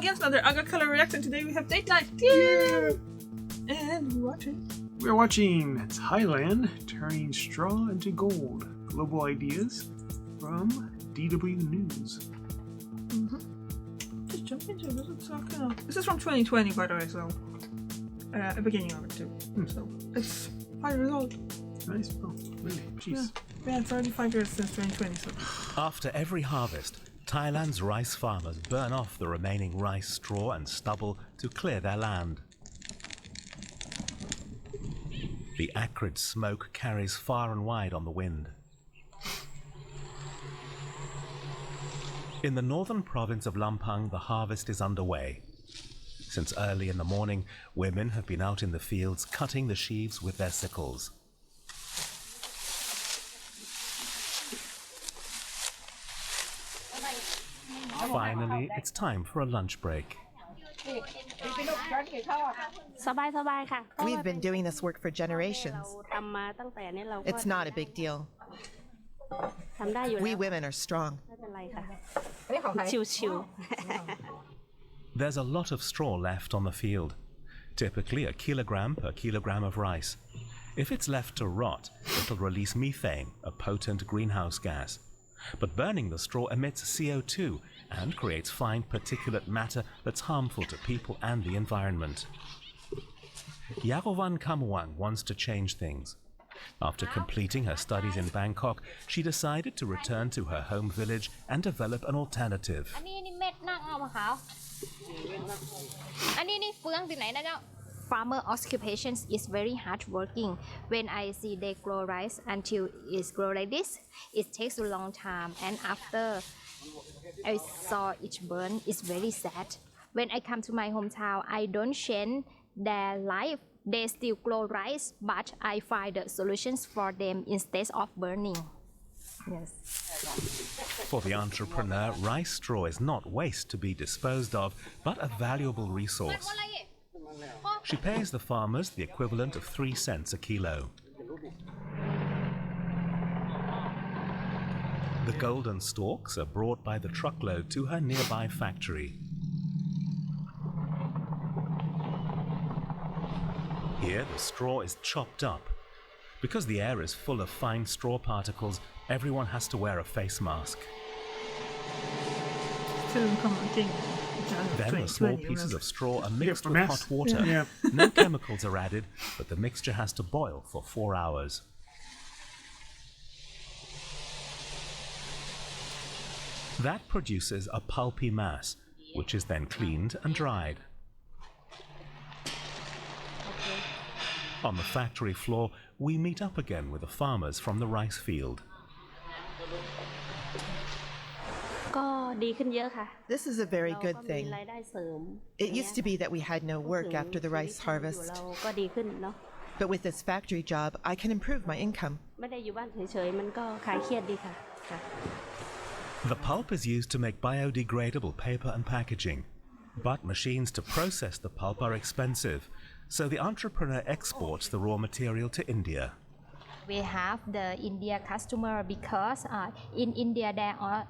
against another Agricolor Reaction. Today we have date night. Yeah. And we're watching Thailand turning straw into gold. Global ideas from DW News. Just jump into it. This is from 2020, by the way, so the beginning of it too. So it's 5 years old. Nice. Oh, really? Jeez. Yeah, it's already 5 years since 2020. So. After every harvest, Thailand's rice farmers burn off the remaining rice straw and stubble to clear their land. The acrid smoke carries far and wide on the wind. In the northern province of Lampang, the harvest is underway. Since early in the morning, women have been out in the fields cutting the sheaves with their sickles. Finally, it's time for a lunch break. We've been doing this work for generations. It's not a big deal. We women are strong. There's a lot of straw left on the field, typically a kilogram per kilogram of rice. If it's left to rot, it'll release methane, a potent greenhouse gas. But burning the straw emits CO2 and creates fine particulate matter that's harmful to people and the environment. Yarovan Kamwang wants to change things. After completing her studies in Bangkok, she decided to return to her home village and develop an alternative. Farmer occupation is very hard working. When I see they grow rice until it's grow like this, it takes a long time, and after I saw it burn, it's very sad. When I come to my hometown, I don't change their life. They still grow rice, but I find the solutions for them instead of burning. Yes. For the entrepreneur, rice straw is not waste to be disposed of, but a valuable resource. She pays the farmers the equivalent of 3 cents a kilo. The golden stalks are brought by the truckload to her nearby factory. Here, the straw is chopped up. Because the air is full of fine straw particles, everyone has to wear a face mask. Then the small pieces of straw are mixed with hot water. No chemicals are added, but the mixture has to boil for 4 hours. That produces a pulpy mass, which is then cleaned and dried. On the factory floor, we meet up again with the farmers from the rice field. This is a very good thing. It used to be that we had no work after the rice harvest. But with this factory job, I can improve my income. The pulp is used to make biodegradable paper and packaging. But machines to process the pulp are expensive, so the entrepreneur exports the raw material to India. We have the India customer because in India there are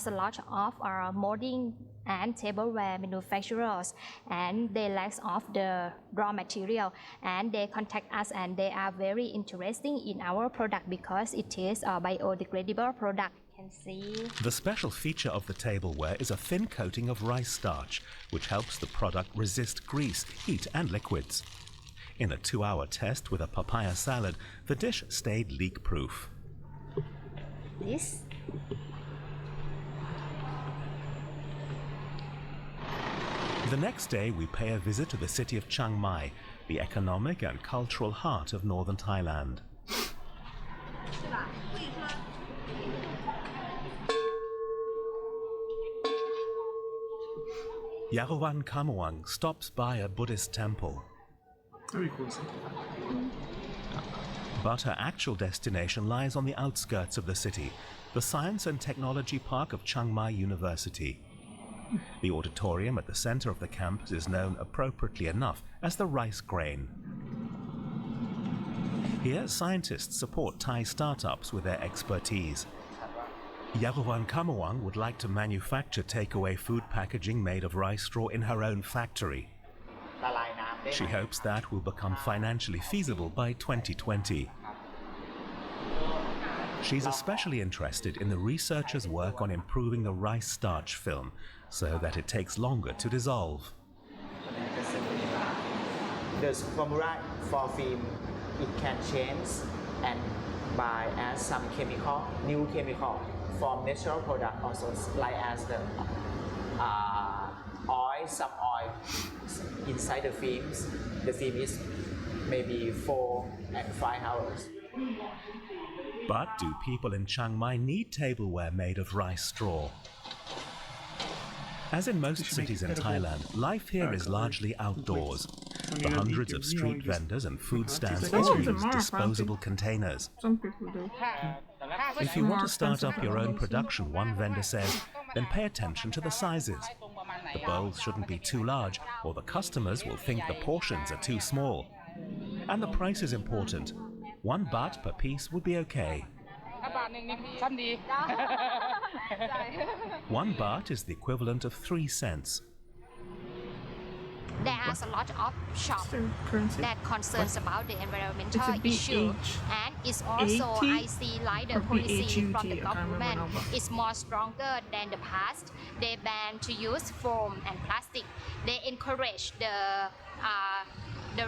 a lot of molding and tableware manufacturers, and they lack of the raw material, and they contact us, and they are very interested in our product because it is a biodegradable product. The special feature of the tableware is a thin coating of rice starch, which helps the product resist grease, heat and liquids. In a 2-hour test with a papaya salad, the dish stayed leak-proof. The next day, we pay a visit to the city of Chiang Mai, the economic and cultural heart of northern Thailand. Yarovan Kamwang stops by a Buddhist temple. Very cool. But her actual destination lies on the outskirts of the city, the Science and Technology Park of Chiang Mai University. The auditorium at the center of the campus is known appropriately enough as the rice grain. Here, scientists support Thai startups with their expertise. Yavawan Kamawang would like to manufacture takeaway food packaging made of rice straw in her own factory. She hopes that will become financially feasible by 2020. She's especially interested in the researchers' work on improving the rice starch film so that it takes longer to dissolve. The formula for film, it can change and by add some chemical, new chemical from natural product also, like as the oil, some oil inside the films. The film is maybe 4 and 5 hours. But do people in Chiang Mai need tableware made of rice straw? As in most cities in Thailand, life here is largely outdoors. The hundreds of street vendors and food stands all use disposable containers. Some people do. If you want to start up your own production, one vendor says, then pay attention to the sizes. The bowls shouldn't be too large, or the customers will think the portions are too small. And the price is important. 1 baht per piece would be okay. 1 baht is the equivalent of 3 cents. There are a lot of shops that concerns about the environmental issue, and it's also I see like the policy from the government is more stronger than the past. They ban to use foam and plastic. They encourage the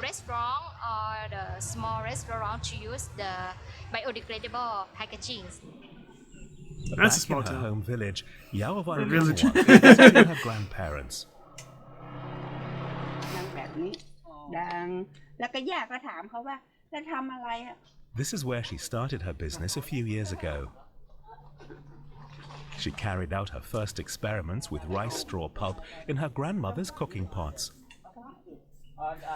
restaurant or the small restaurant to use the biodegradable packaging. That's a Back small in her town. home village, Yawawan village. is visiting her grandparents. นั่งแบบนี้ดังแล้วก็ย่าก็ถามเขาว่าจะทำอะไรอ่ะ This is where she started her business a few years ago. She carried out her first experiments with rice straw pulp in her grandmother's cooking pots.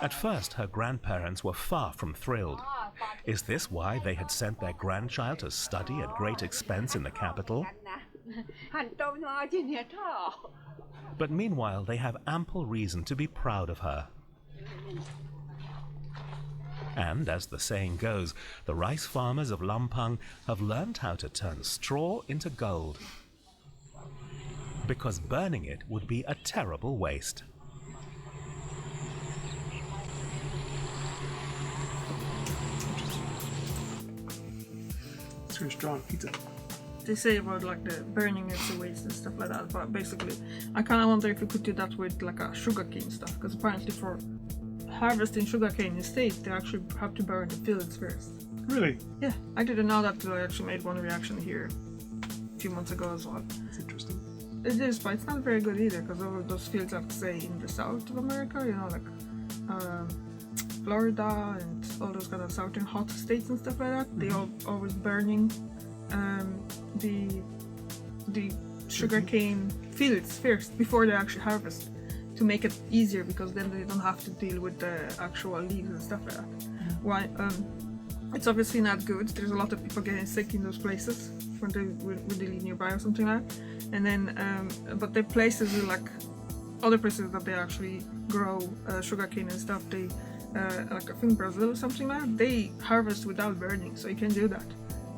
At first, her grandparents were far from thrilled. Is this why they had sent their grandchild to study at great expense in the capital? หันตรงน้อยที่เนี่ยท่อ But meanwhile, they have ample reason to be proud of her. And as the saying goes, the rice farmers of Lampang have learned how to turn straw into gold. Because burning it would be a terrible waste. It's very strong pizza. They say about like the burning is a waste and stuff like that, but basically I kind of wonder if you could do that with like a sugarcane stuff, because apparently for harvesting sugarcane in the States they actually have to burn the fields first. Really? Yeah, I didn't know that till I actually made one reaction here a few months ago as well. That's interesting. It is, but it's not very good either, because all of those fields are, say, in the south of America, you know, like Florida and all those kind of southern hot states and stuff like that. They all always burning the sugarcane fields first before they actually harvest, to make it easier, because then they don't have to deal with the actual leaves and stuff like that. Why? It's obviously not good. There's a lot of people getting sick in those places when they live nearby or something like that. And then, but the places like other places that they actually grow sugarcane and stuff, they like I think Brazil or something like that, they harvest without burning, so you can do that.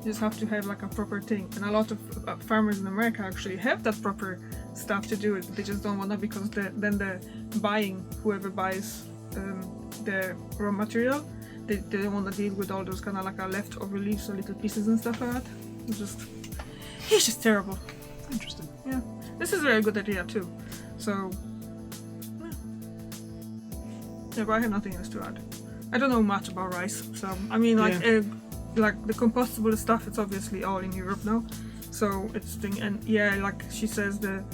You just have to have like a proper thing, and a lot of farmers in America actually have that proper stuff to do it. They just don't want to, because then the whoever buys the raw material, they don't want to deal with all those kind of like leftover leaves or little pieces and stuff like that. It's just terrible. Interesting. Yeah, this is a very good idea too. So yeah, but I have nothing else to add. I don't know much about rice, so I mean like the compostable stuff, it's obviously all in Europe now, so it's thing. And yeah, like she says, the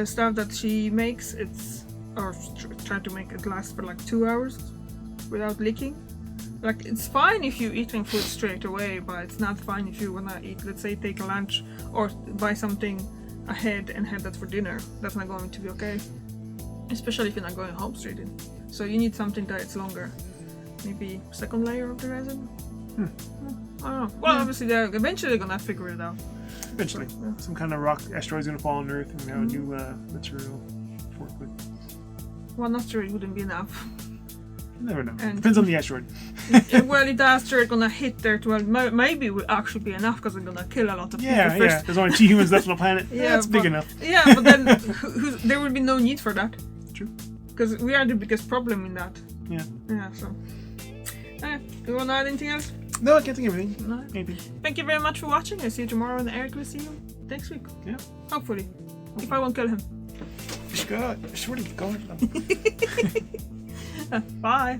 stuff that she makes, it's or try to make it last for like 2 hours without leaking. Like, it's fine if you're eating food straight away, but it's not fine if you wanna eat, let's say, take a lunch or buy something ahead and have that for dinner. That's not going to be okay, especially if you're not going home straight in. So you need something that it's longer. Maybe second layer of the resin? I don't know. Well, obviously they're eventually gonna figure it out. Eventually. Yeah. Some kind of rock asteroid's gonna fall on Earth and we have a new material to work with. Well, not sure it wouldn't be enough. You never know. And- Depends on the asteroid. Well, if the asteroid gonna hit there, well, maybe it will actually be enough because it's gonna kill a lot of people Yeah, first. yeah. There's only 2 humans left on the planet. Yeah, That's big but- enough. Yeah, but then there will be no need for that. True. Because we are the biggest problem in that. Yeah. Yeah, so. Do you want to add anything else? No, I can't think of anything. No. Maybe. Thank you very much for watching. I see you tomorrow, and Eric will see you next week. Yeah. Hopefully. If I won't kill him. God, I swear to God. Bye.